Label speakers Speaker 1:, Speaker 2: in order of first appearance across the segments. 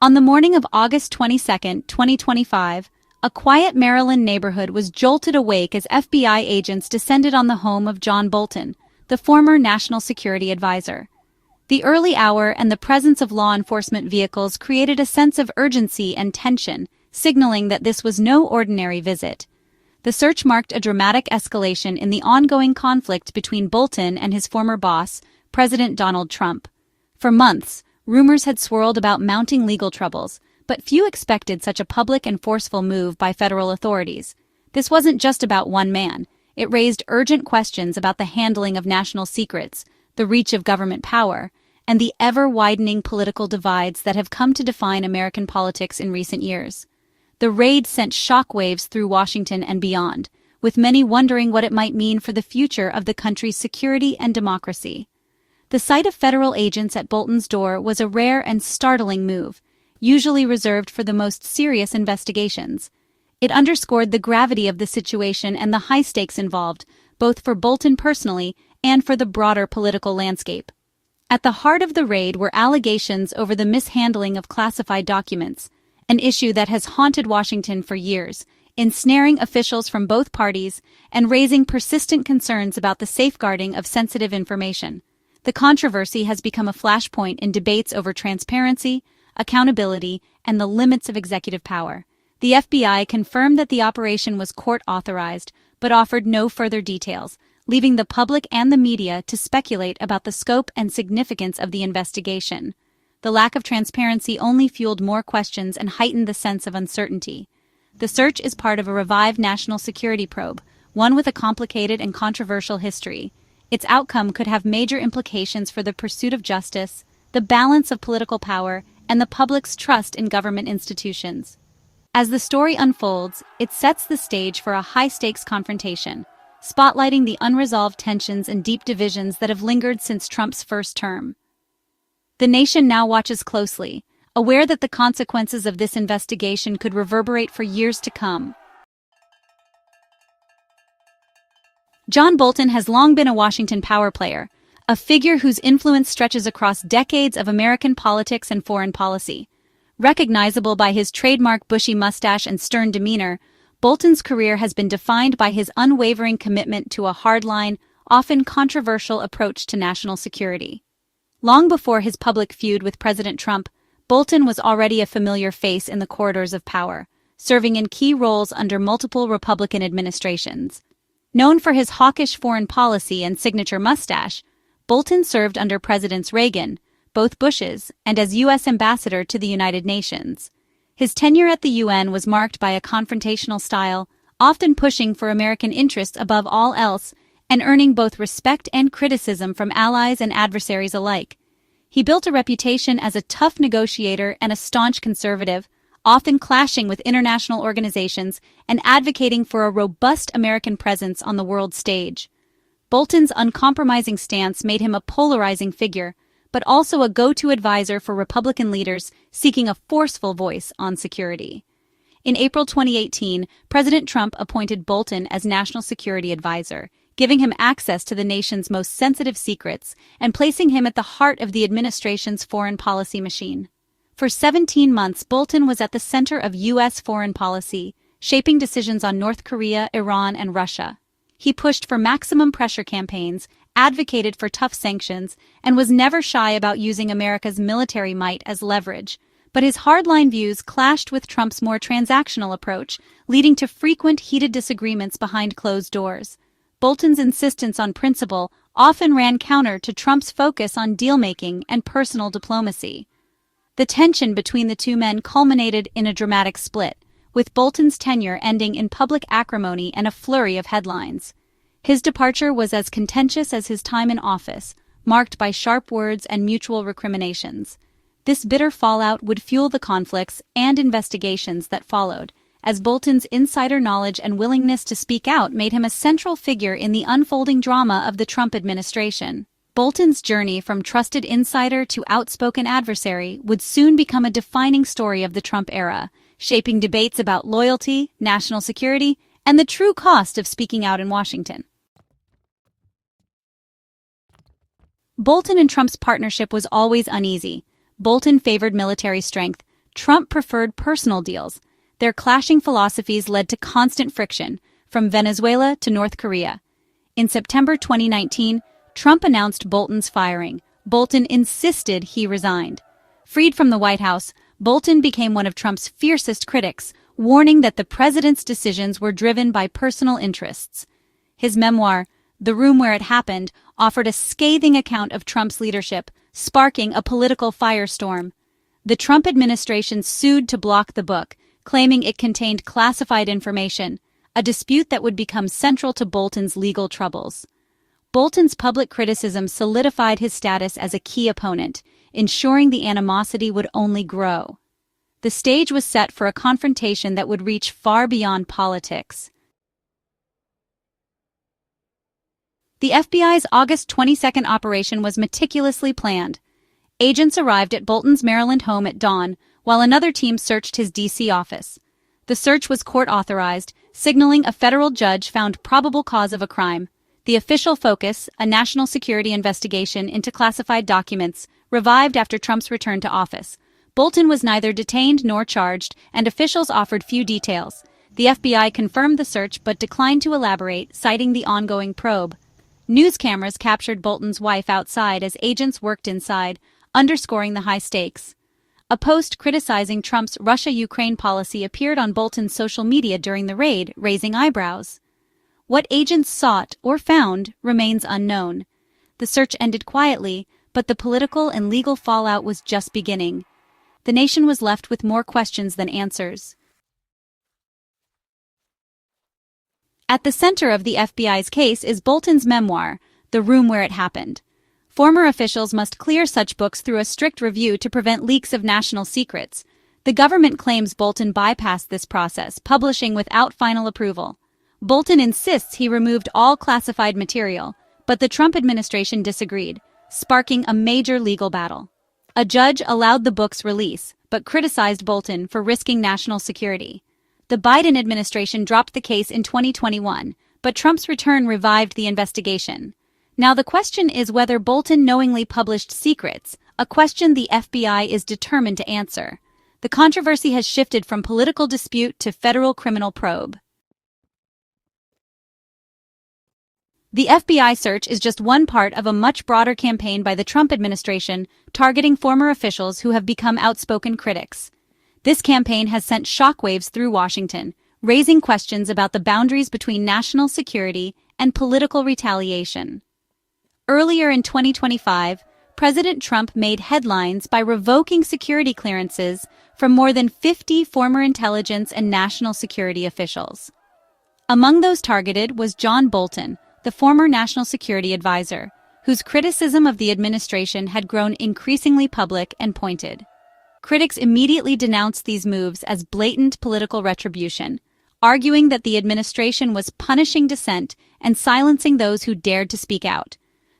Speaker 1: On the morning of August 22, 2025, a quiet Maryland neighborhood was jolted awake as FBI agents descended on the home of John Bolton, the former National Security Advisor. The early hour and the presence of law enforcement vehicles created a sense of urgency and tension, signaling that this was no ordinary visit. The search marked a dramatic escalation in the ongoing conflict between Bolton and his former boss, President Donald Trump. For months, rumors had swirled about mounting legal troubles, but few expected such a public and forceful move by federal authorities. This wasn't just about one man. It raised urgent questions about the handling of national secrets, the reach of government power, and the ever-widening political divides that have come to define American politics in recent years. The raid sent shockwaves through Washington and beyond, with many wondering what it might mean for the future of the country's security and democracy. The sight of federal agents at Bolton's door was a rare and startling move, usually reserved for the most serious investigations. It underscored the gravity of the situation and the high stakes involved, both for Bolton personally and for the broader political landscape. At the heart of the raid were allegations over the mishandling of classified documents, an issue that has haunted Washington for years, ensnaring officials from both parties and raising persistent concerns about the safeguarding of sensitive information. The controversy has become a flashpoint in debates over transparency, accountability, and the limits of executive power. The FBI confirmed that the operation was court-authorized, but offered no further details, leaving the public and the media to speculate about the scope and significance of the investigation. The lack of transparency only fueled more questions and heightened the sense of uncertainty. The search is part of a revived national security probe, one with a complicated and controversial history. Its outcome could have major implications for the pursuit of justice, the balance of political power, and the public's trust in government institutions. As the story unfolds, it sets the stage for a high-stakes confrontation, spotlighting the unresolved tensions and deep divisions that have lingered since Trump's first term. The nation now watches closely, aware that the consequences of this investigation could reverberate for years to come. John Bolton has long been a Washington power player, a figure whose influence stretches across decades of American politics and foreign policy. Recognizable by his trademark bushy mustache and stern demeanor, Bolton's career has been defined by his unwavering commitment to a hardline, often controversial approach to national security. Long before his public feud with President Trump, Bolton was already a familiar face in the corridors of power, serving in key roles under multiple Republican administrations. Known for his hawkish foreign policy and signature mustache, Bolton served under Presidents Reagan, both Bushes, and as U.S. Ambassador to the United Nations. His tenure at the UN was marked by a confrontational style, often pushing for American interests above all else and earning both respect and criticism from allies and adversaries alike. He built a reputation as a tough negotiator and a staunch conservative, often clashing with international organizations and advocating for a robust American presence on the world stage. Bolton's uncompromising stance made him a polarizing figure, but also a go-to advisor for Republican leaders seeking a forceful voice on security. In April 2018, President Trump appointed Bolton as National Security Advisor, giving him access to the nation's most sensitive secrets and placing him at the heart of the administration's foreign policy machine. For 17 months, Bolton was at the center of U.S. foreign policy, shaping decisions on North Korea, Iran, and Russia. He pushed for maximum pressure campaigns, advocated for tough sanctions, and was never shy about using America's military might as leverage. But his hardline views clashed with Trump's more transactional approach, leading to frequent heated disagreements behind closed doors. Bolton's insistence on principle often ran counter to Trump's focus on deal-making and personal diplomacy. The tension between the two men culminated in a dramatic split, with Bolton's tenure ending in public acrimony and a flurry of headlines. His departure was as contentious as his time in office, marked by sharp words and mutual recriminations. This bitter fallout would fuel the conflicts and investigations that followed, as Bolton's insider knowledge and willingness to speak out made him a central figure in the unfolding drama of the Trump administration. Bolton's journey from trusted insider to outspoken adversary would soon become a defining story of the Trump era, shaping debates about loyalty, national security, and the true cost of speaking out in Washington. Bolton and Trump's partnership was always uneasy. Bolton favored military strength, Trump preferred personal deals. Their clashing philosophies led to constant friction, from Venezuela to North Korea. In September 2019, Trump announced Bolton's firing. Bolton insisted he resigned. Freed from the White House, Bolton became one of Trump's fiercest critics, warning that the president's decisions were driven by personal interests. His memoir, The Room Where It Happened, offered a scathing account of Trump's leadership, sparking a political firestorm. The Trump administration sued to block the book, claiming it contained classified information, a dispute that would become central to Bolton's legal troubles. Bolton's public criticism solidified his status as a key opponent, ensuring the animosity would only grow. The stage was set for a confrontation that would reach far beyond politics. The FBI's August 22 operation was meticulously planned. Agents arrived at Bolton's Maryland home at dawn, while another team searched his D.C. office. The search was court-authorized, signaling a federal judge found probable cause of a crime. The official focus, a national security investigation into classified documents, revived after Trump's return to office. Bolton was neither detained nor charged, and officials offered few details. The FBI confirmed the search but declined to elaborate, citing the ongoing probe. News cameras captured Bolton's wife outside as agents worked inside, underscoring the high stakes. A post criticizing Trump's Russia-Ukraine policy appeared on Bolton's social media during the raid, raising eyebrows. What agents sought or found remains unknown. The search ended quietly, but the political and legal fallout was just beginning. The nation was left with more questions than answers. At the center of the FBI's case is Bolton's memoir, The Room Where It Happened. Former officials must clear such books through a strict review to prevent leaks of national secrets. The government claims Bolton bypassed this process, publishing without final approval. Bolton insists he removed all classified material, but the Trump administration disagreed, sparking a major legal battle. A judge allowed the book's release, but criticized Bolton for risking national security. The Biden administration dropped the case in 2021, but Trump's return revived the investigation. Now the question is whether Bolton knowingly published secrets, a question the FBI is determined to answer. The controversy has shifted from political dispute to federal criminal probe. The FBI search is just one part of a much broader campaign by the Trump administration targeting former officials who have become outspoken critics. This campaign has sent shockwaves through Washington, raising questions about the boundaries between national security and political retaliation. Earlier in 2025, President Trump made headlines by revoking security clearances from more than 50 former intelligence and national security officials. Among those targeted was John Bolton, the former national security advisor, whose criticism of the administration had grown increasingly public and pointed. Critics immediately denounced these moves as blatant political retribution, arguing that the administration was punishing dissent and silencing those who dared to speak out.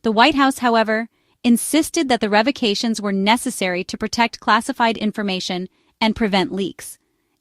Speaker 1: The White House, however, insisted that the revocations were necessary to protect classified information and prevent leaks.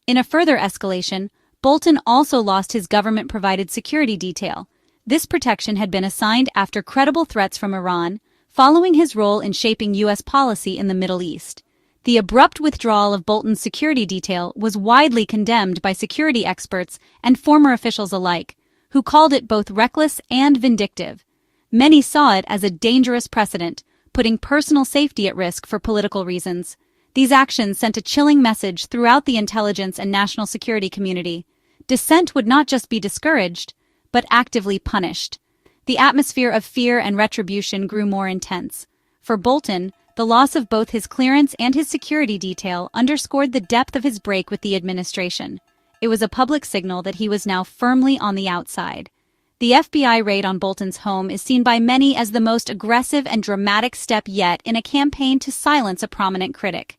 Speaker 1: In a further escalation, Bolton also lost his government-provided security detail. This protection had been assigned after credible threats from Iran, following his role in shaping U.S. policy in the Middle East. The abrupt withdrawal of Bolton's security detail was widely condemned by security experts and former officials alike, who called it both reckless and vindictive. Many saw it as a dangerous precedent, putting personal safety at risk for political reasons. These actions sent a chilling message throughout the intelligence and national security community. Dissent would not just be discouraged, but actively punished. The atmosphere of fear and retribution grew more intense. For Bolton, the loss of both his clearance and his security detail underscored the depth of his break with the administration. It was a public signal that he was now firmly on the outside. The FBI raid on Bolton's home is seen by many as the most aggressive and dramatic step yet in a campaign to silence a prominent critic.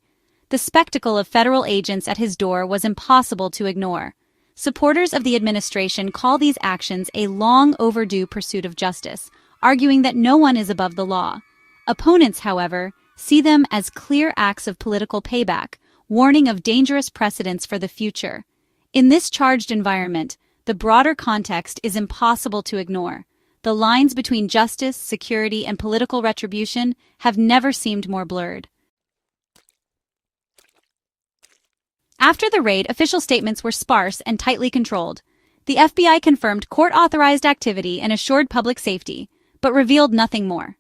Speaker 1: The spectacle of federal agents at his door was impossible to ignore. Supporters of the administration call these actions a long overdue pursuit of justice, arguing that no one is above the law. Opponents, however, see them as clear acts of political payback, warning of dangerous precedents for the future. In this charged environment, the broader context is impossible to ignore. The lines between justice, security, and political retribution have never seemed more blurred. After the raid, official statements were sparse and tightly controlled. The FBI confirmed court-authorized activity and assured public safety, but revealed nothing more.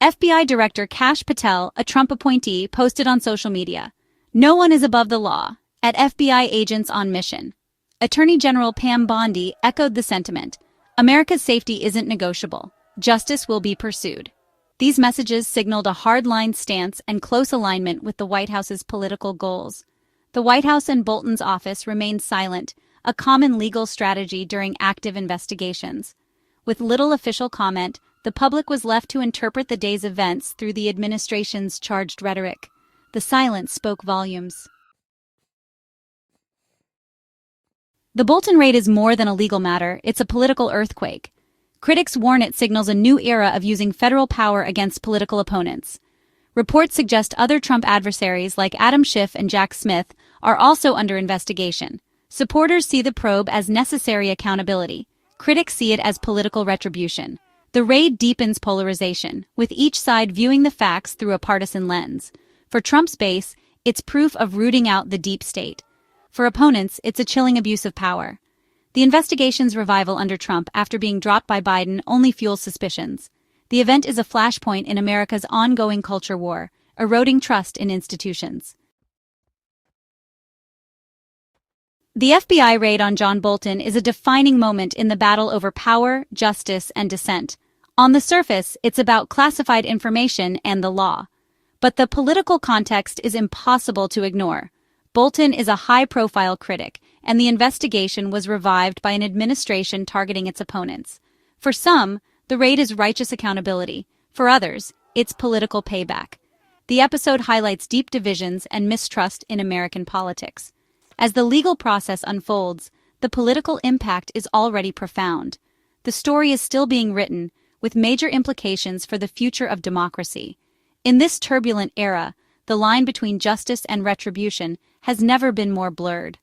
Speaker 1: FBI Director Kashpatel, a Trump appointee, posted on social media, "No one is above the law. At FBI agents on mission." Attorney General Pam Bondi echoed the sentiment, "America's safety isn't negotiable. Justice will be pursued." These messages signaled a hard-line stance and close alignment with the White House's political goals. The White House and Bolton's office remained silent, a common legal strategy during active investigations. With little official comment, the public was left to interpret the day's events through the administration's charged rhetoric. The silence spoke volumes. The Bolton raid is more than a legal matter, it's a political earthquake. Critics warn it signals a new era of using federal power against political opponents. Reports suggest other Trump adversaries like Adam Schiff and Jack Smith are also under investigation. Supporters see the probe as necessary accountability. Critics see it as political retribution. The raid deepens polarization, with each side viewing the facts through a partisan lens. For Trump's base, it's proof of rooting out the deep state. For opponents, it's a chilling abuse of power. The investigation's revival under Trump after being dropped by Biden only fuels suspicions. The event is a flashpoint in America's ongoing culture war, eroding trust in institutions. The FBI raid on John Bolton is a defining moment in the battle over power, justice, and dissent. On the surface, it's about classified information and the law. But the political context is impossible to ignore. Bolton is a high-profile critic, and the investigation was revived by an administration targeting its opponents. For some, the raid is righteous accountability. For others, it's political payback. The episode highlights deep divisions and mistrust in American politics. As the legal process unfolds, the political impact is already profound. The story is still being written, with major implications for the future of democracy. In this turbulent era, the line between justice and retribution has never been more blurred.